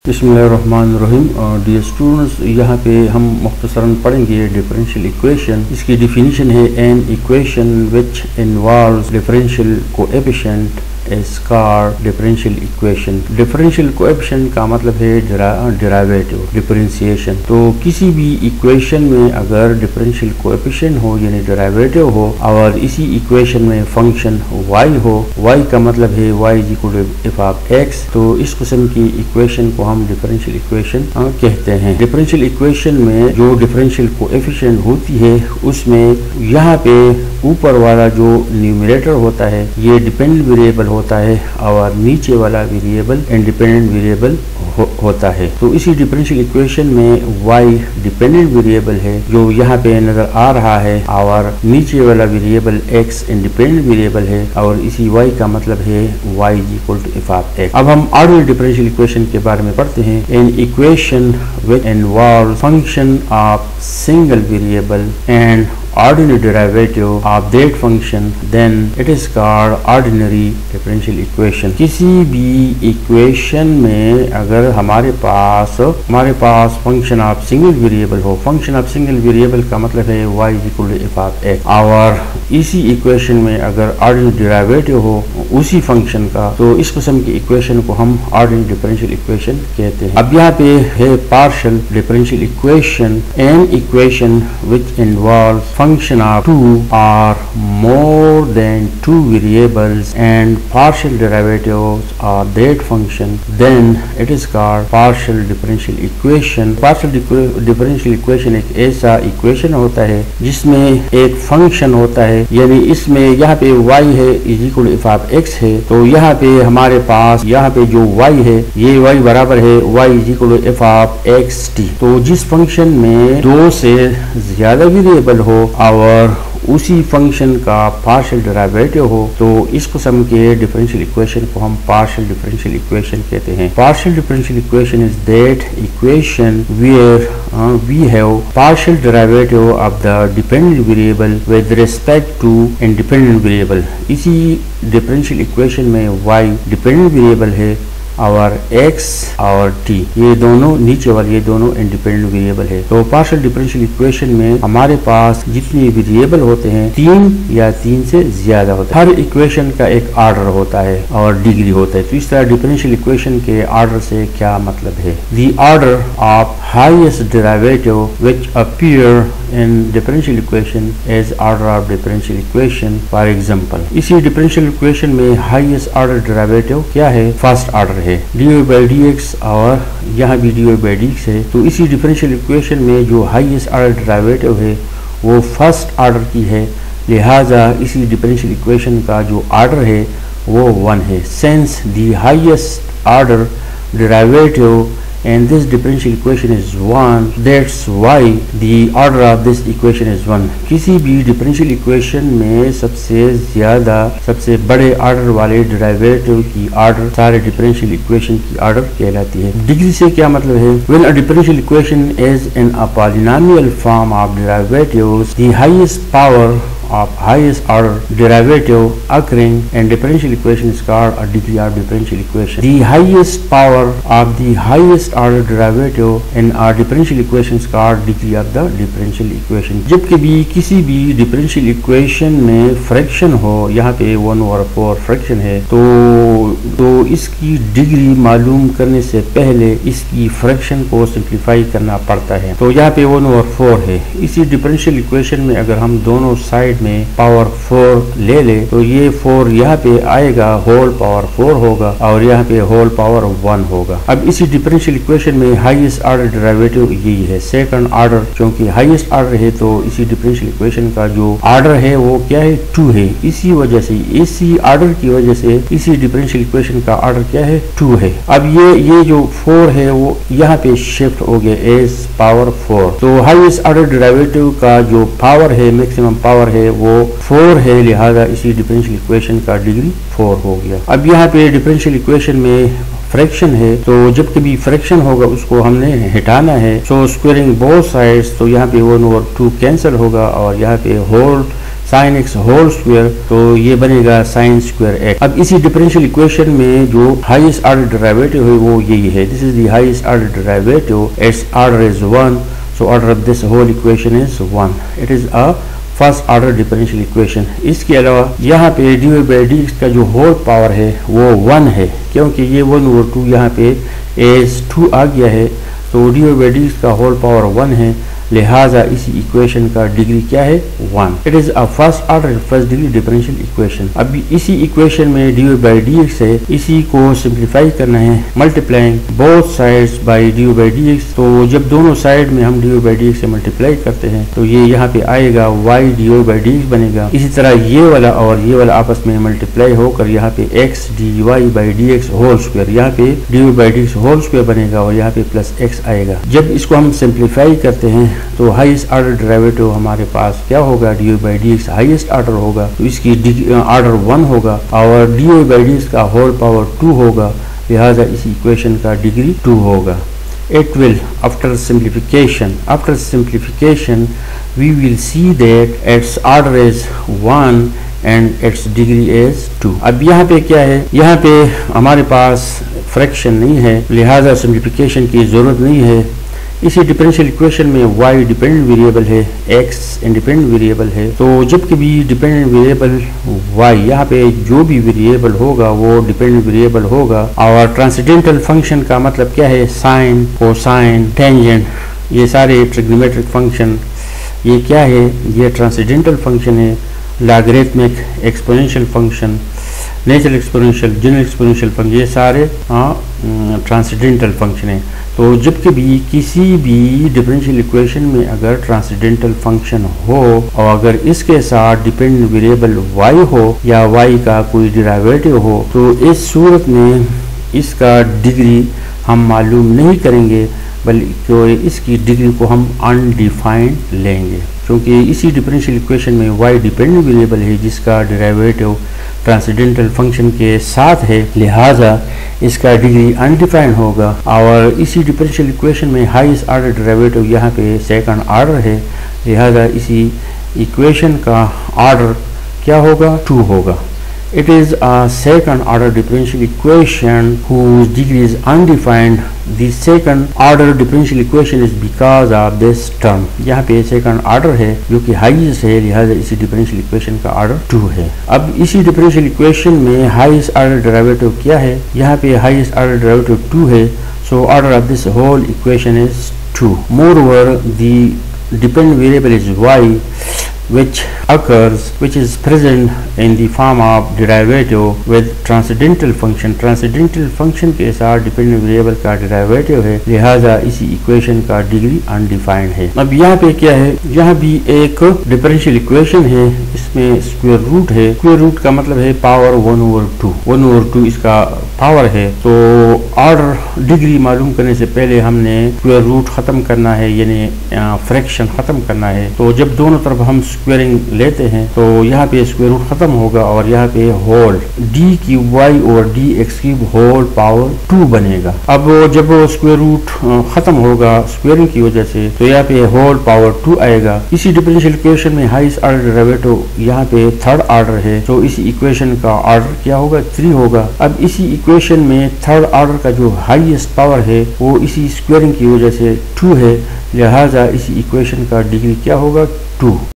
बिस्मिल्लाहिर्रहमानिर्रहीम। Dear students, यहाँ पे हम मुख्तसरन पढ़ेंगे डिफरेंशियल इक्वेशन। इसकी डिफिनीशन है an equation which involves differential coefficient is called differential equation. Differential coefficient का मतलब है डेरिवेटिव, डिफरेंशिएशन। तो किसी भी इक्वेशन में अगर डिफरेंशियल कोएफिशिएंट हो यानी डेरिवेटिव हो और इसी इक्वेशन में फंक्शन y हो, y का मतलब है y is equal to f of x, तो इस किस्म की इक्वेशन को हम डिफरेंशियल इक्वेशन कहते हैं। डिफरेंशियल इक्वेशन में जो डिफरेंशियल कोएफिशिएंट होती है उसमें यहाँ पे ऊपर वाला जो न्यूमरेटर होता है ये डिपेंडेंट वेरिएबल होता है और नीचे वाला वेरिएबल इंडिपेंडेंट वेरिएबल होता है। तो इसी डिफरेंशियल इक्वेशन में y डिपेंडेंट वेरिएबल है जो यहाँ पे नजर आ रहा है और नीचे वाला वेरिएबल x इंडिपेंडेंट वेरिएबल है और इसी y का मतलब है y is equal to f of x। अब हम ऑर्डिनरी डिफरेंशियल इक्वेशन के बारे में पढ़ते हैं। An equation which involve function of single variable and ordinary derivative of that function, then it is called ordinary differential equation। किसी भी equation में अगर हमारे पास फंक्शन ऑफ सिंगल वेरिएबल हो, फंक्शन ऑफ सिंगल वेरिएबल का मतलब है y is equal to f of x, और इसी इक्वेशन में अगर ऑर्डिनरी डेरिवेटिव हो उसी फंक्शन का, तो इस किस्म की इक्वेशन को हम ऑर्डिनरी डिफरेंशियल इक्वेशन कहते हैं। अब यहाँ पे है partial differential equation. An equation which involve function of two or more than two variables and partial derivatives of that function, then it is called partial differential equation। partial differential equation एक ऐसा equation होता है जिसमें एक function होता है, यानी इसमें यहाँ पे y है is equal to f of x है, तो यहाँ पे हमारे पास यहाँ पे जो y है ये y बराबर है y is equal to f of xt। तो जिस फंक्शन में दो से ज्यादा वेरिएबल हो और उसी फंक्शन का पार्शियल डेरिवेटिव हो, तो इस किस्म के डिफरेंशियल इक्वेशन को हम पार्शियल डिफरेंशियल इक्वेशन कहते हैं। Partial differential equation is that equation where we have partial derivative of the dependent variable with respect to independent variable. इसी डिफरेंशियल इक्वेशन में y डिपेंडेंट वेरिएबल है और x और t ये दोनों नीचे वाले ये दोनों इंडिपेंडेंट वेरिएबल है। तो पार्शियल डिफरेंशियल इक्वेशन में हमारे पास जितने वेरिएबल होते हैं तीन या तीन से ज्यादा होते हैं। हर इक्वेशन का एक ऑर्डर होता है और डिग्री होता है। तो इस तरह डिफरेंशियल इक्वेशन के ऑर्डर से क्या मतलब है? The order of highest derivative which appear in differential equation is order of differential equation. For example, इसी डिफरेंशियल इक्वेशन में हाईएस्ट ऑर्डर डेरिवेटिव क्या है? फर्स्ट ऑर्डर है dy by dx और यहाँ भी dy by dx है। तो इसी डिफरेंशियल इक्वेशन में जो हाईएस्ट ऑर्डर डेरिवेटिव है वो फर्स्ट ऑर्डर की है, लिहाजा इसी डिफरेंशियल इक्वेशन का जो ऑर्डर है वो 1 है। Since the highest order derivative and this differential equation is 1, that's why the order of this equation is 1। किसी भी डिफरेंशियल इक्वेशन में सबसे बड़े ऑर्डर वाले डेरिवेटिव की ऑर्डर सारे डिफरेंशियल इक्वेशन की ऑर्डर कहलाती है। डिग्री से क्या मतलब है? when a differential equation is in a polynomial form of derivatives, the highest power of highest order derivative occurring in differential equation is called a degree of differential equation। The highest power of the highest order derivative in a differential equation is called degree of the differential equation। जब कभी किसी भी differential equation में fraction हो, यहाँ पे 1/4 fraction है, तो इसकी डिग्री मालूम करने से पहले इसकी फ्रैक्शन को सिंप्लीफाई करना पड़ता है। तो यहाँ पे 1/4 है। इसी डिफरेंशियल इक्वेशन में अगर हम दोनों साइड में पावर 4 ले ले तो ये 4 यहाँ पे आएगा, होल पावर 4 होगा और यहाँ पे होल पावर 1 होगा। अब इसी डिफरेंशियल इक्वेशन में हाईएस्ट ऑर्डर डेरिवेटिव यही है, सेकंड ऑर्डर, क्योंकि हाईएस्ट ऑर्डर है तो इसी डिफरेंशियल इक्वेशन का जो ऑर्डर है वो क्या है? 2 है। इसी वजह से इसी ऑर्डर की वजह से इसी डिफरेंशियल इक्वेशन का ऑर्डर क्या है? 2 है। अब ये जो 4 है वो यहाँ पे शिफ्ट हो गया एस पावर 4। तो हाईएस्ट ऑर्डर डेरिवेटिव का जो पावर है, मैक्सिमम पावर है वो 4 है, लिहाजा इसी डिफरेंशियल इक्वेशन का डिग्री 4 हो गया। अब यहाँ पे डिफरेंशियल इक्वेशन में फ्रैक्शन है, तो जब कभी फ्रैक्शन होगा उसको हमने हटाना है। सो स्क्वायरिंग बोथ साइड्स, तो यहाँ पे 1/2 कैंसिल होगा और यहाँ पे whole sine x whole square, तो ये बनेगा साइन स्क्वायर एक्स। अब इसी डिफरेंशियल इक्वेशन में जो हाईएस्ट ऑर्डर डेरिवेटिव है वो यही है, this is the highest order derivative, its order is 1, so order of this whole equation is 1, it is a first order differential equation. इसके अलावा यहाँ पे d y by d x का जो होल पावर है वो 1 है, क्योंकि ये 1 over 2 यहाँ पे एज 2 आ गया है, तो d y by d x का होल पावर 1 है, लिहाजा इसी इक्वेशन का डिग्री क्या है 1। It is a first order first degree differential equation. अभी इसी इक्वेशन में d y by d x है, इसी को सिंप्लीफाई करना है, multiplying both sides by d y by d x. तो जब दोनों साइड में हम d y by d x से मल्टीप्लाई करते हैं तो ये यहाँ पे आएगा y d y by d x बनेगा। इसी तरह ये वाला और ये वाला आपस में मल्टीप्लाई होकर यहाँ पे x d y by d x whole square, यहाँ पे d y by d x whole square बनेगा और यहाँ पे प्लस x आएगा। जब इसको हम सिंप्लीफाई करते हैं तो हाईएस्ट ऑर्डर डेरिवेटिव हमारे पास क्या होगा, d y by d x highest order होगा, तो इसकी ऑर्डर 1 होगा और d y by d x का होल पावर 2 होगा, लिहाजा इस इक्वेशन का डिग्री 2 होगा। It will after simplification we will see that its order is 1 and its degree is 2। अब यहाँ पे क्या है, यहाँ पे हमारे पास फ्रैक्शन नहीं है, लिहाजा सिंप्लीफिकेशन की जरूरत नहीं है। इसी डिफरेंशियल इक्वेशन में y डिपेंडेंट वेरिएबल है, x इंडिपेंडेंट वेरिएबल है, तो जब कभी डिपेंडेंट वेरिएबल y, यहाँ पे जो भी वेरिएबल होगा वो डिपेंडेंट वेरिएबल होगा। और ट्रांसेंडेंटल फंक्शन का मतलब क्या है, साइन, कोसाइन, टेंजेंट, ये सारे ट्रिग्नोमेट्रिक फंक्शन, ये क्या है, ये ट्रांसेंडेंटल फंक्शन है, logarithmic, exponential function, natural exponential, general exponential function, ये सारे ट्रांसेंडेंटल फंक्शन है। तो जब कभी किसी भी डिफरेंशियल इक्वेशन में अगर ट्रांसेंडेंटल फंक्शन हो और अगर इसके साथ डिपेंडेंट वेरिएबल y हो या y का कोई डेरिवेटिव हो, तो इस सूरत में इसका डिग्री हम मालूम नहीं करेंगे, बल्कि इसकी डिग्री को हम अनडिफाइंड लेंगे, क्योंकि इसी डिफरेंशियल इक्वेशन में y डिपेंडेंट वेरिएबल है जिसका डेरिवेटिव ट्रांसेंडेंटल फंक्शन के साथ है, लिहाजा इसका डिग्री अनडिफाइंड होगा। और इसी डिफरेंशियल इक्वेशन में हाईएस्ट ऑर्डर डेरिवेटिव यहाँ पे सेकंड ऑर्डर है, लिहाजा इसी इक्वेशन का ऑर्डर क्या होगा, 2 होगा। It is a second order differential equation whose degree is undefined. The second order differential equation is because of this term। यहाँ पे second order है जो कि highest है, लिहाजा इसी differential equation का order 2 है। अब इसी differential equation में highest order derivative क्या है, यहाँ पे highest order derivative 2 है, so order of this whole equation is 2। Moreover, the dependent variable is y, which is present in the form of derivative with transcendental function। Transcendental function के साथ dependent variable का derivative है, लिहाजा इसी equation का degree undefined है। अब यहाँ पे क्या है, यहाँ भी एक डिफरेंशियल इक्वेशन है, इसमें स्क्वायर रूट है, स्क्वायर रूट का मतलब है पावर 1 over 2, 1 over 2 इसका पावर है। तो ऑर्डर डिग्री मालूम करने से पहले हमने स्क्वायर रूट खत्म करना है, यानी फ्रैक्शन खत्म करना है। तो जब दोनों तरफ हम स्क्वायरिंग लेते हैं तो यहाँ पे स्क्वायर रूट खत्म होगा और यहाँ पे होल डी क्यूब वाई और d x cube whole power 2 बनेगा। अब जब स्क्वायर रूट खत्म होगा स्क्वायरिंग की वजह से, तो यहाँ पे होल पावर 2 आएगा। इसी डिफरेंशियल इक्वेशन में हाईएस्ट ऑर्डर डेरिवेटिव यहाँ पे थर्ड ऑर्डर है, तो इसी इक्वेशन का ऑर्डर क्या होगा, 3 होगा। अब इसी इक्वेशन में थर्ड ऑर्डर का जो हाईएस्ट पावर है वो इसी स्क्वायरिंग की वजह से 2 है, लिहाजा इसी इक्वेशन का डिग्री क्या होगा, 2।